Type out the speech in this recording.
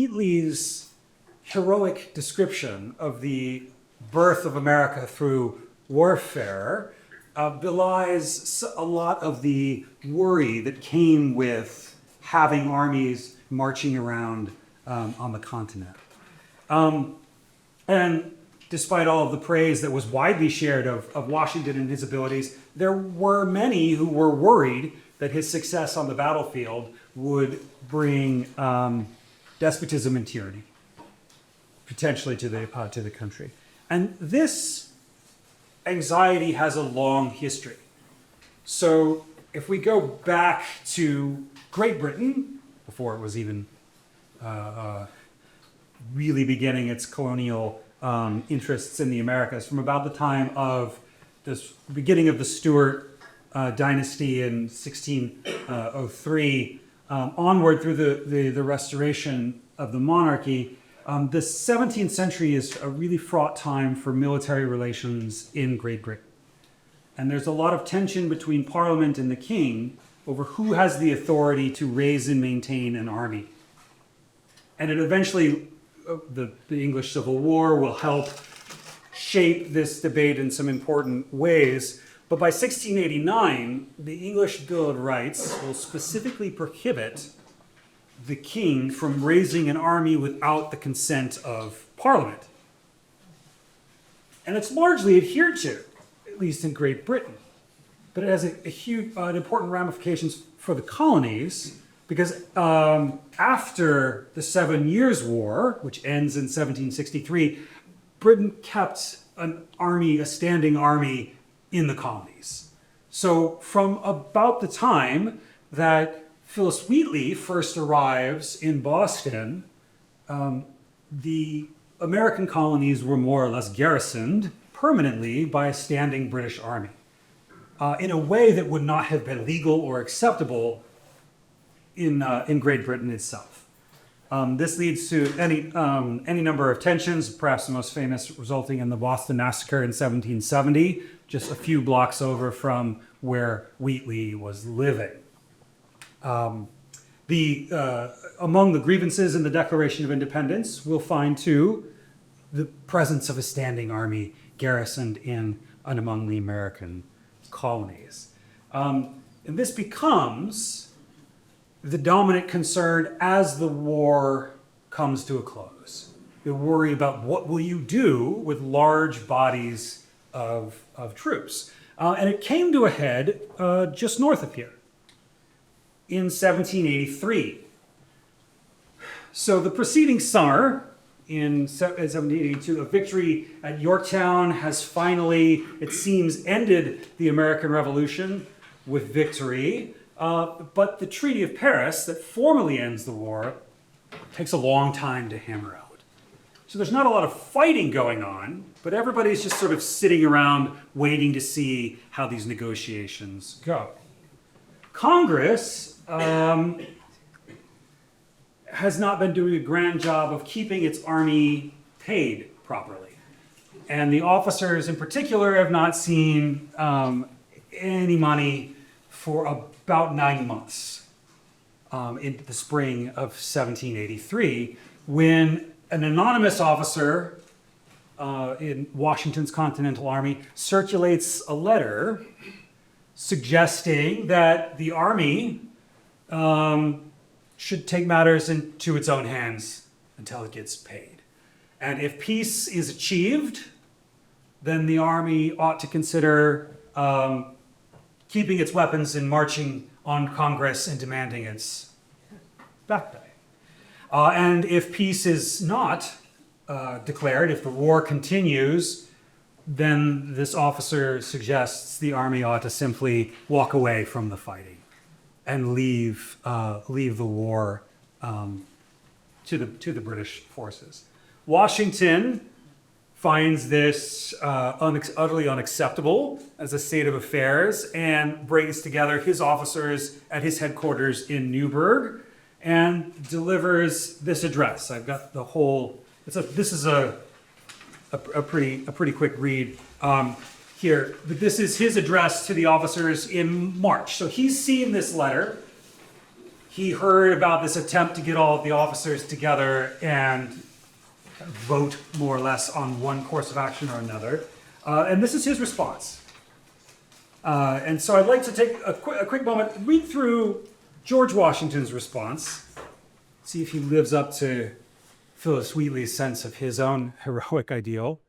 Wheatley's heroic description of the birth of America through warfare belies a lot of the worry that came with having armies marching around on the continent. And despite all of the praise that was widely shared of Washington and his abilities, there were many who were worried that his success on the battlefield would bring despotism and tyranny, potentially to the country. And this anxiety has a long history. So if we go back to Great Britain, before it was even really beginning its colonial interests in the Americas, from about the time of the beginning of the Stuart dynasty in 1603 onward through the restoration of the monarchy, the 17th century is a really fraught time for military relations in Great Britain. And there's a lot of tension between Parliament and the King over who has the authority to raise and maintain an army. And it eventually, the English Civil War will help shape this debate in some important ways. But by 1689, the English Bill of Rights will specifically prohibit the king from raising an army without the consent of Parliament. And it's largely adhered to, at least in Great Britain. But it has a huge, important ramifications for the colonies, because after the 7 Years' War, which ends in 1763, Britain kept a standing army in the colonies. So from about the time that Phillis Wheatley first arrives in Boston, the American colonies were more or less garrisoned permanently by a standing British army in a way that would not have been legal or acceptable in Great Britain itself. This leads to any number of tensions, perhaps the most famous resulting in the Boston Massacre in 1770, just a few blocks over from where Wheatley was living. Among the grievances in the Declaration of Independence, we'll find too the presence of a standing army garrisoned in and among the American colonies. And this becomes the dominant concern as the war comes to a close. The worry about what will you do with large bodies of troops. And it came to a head just north of here in 1783. So the preceding summer, in 1782, a victory at Yorktown has finally, it seems, ended the American Revolution with victory. But the Treaty of Paris that formally ends the war takes a long time to hammer out. So there's not a lot of fighting going on, but everybody's just sort of sitting around waiting to see how these negotiations go. Congress has not been doing a grand job of keeping its army paid properly. And the officers in particular have not seen any money for about 9 months into the spring of 1783, when an anonymous officer in Washington's Continental Army circulates a letter suggesting that the army should take matters into its own hands until it gets paid. And if peace is achieved, then the army ought to consider keeping its weapons and marching on Congress and demanding its back pay. And if peace is not declared, if the war continues, then this officer suggests the army ought to simply walk away from the fighting and leave the war to the British forces. Washington finds this utterly unacceptable as a state of affairs and brings together his officers at his headquarters in Newburgh and delivers this address. I've got the whole. This is a pretty quick read here. But this is his address to the officers in March. So he's seen this letter he heard about this attempt to get all of the officers together and vote more or less on one course of action or another. And this is his response. And so I'd like to take a quick moment, read through George Washington's response, see if he lives up to Phillis Wheatley's sense of his own heroic ideal.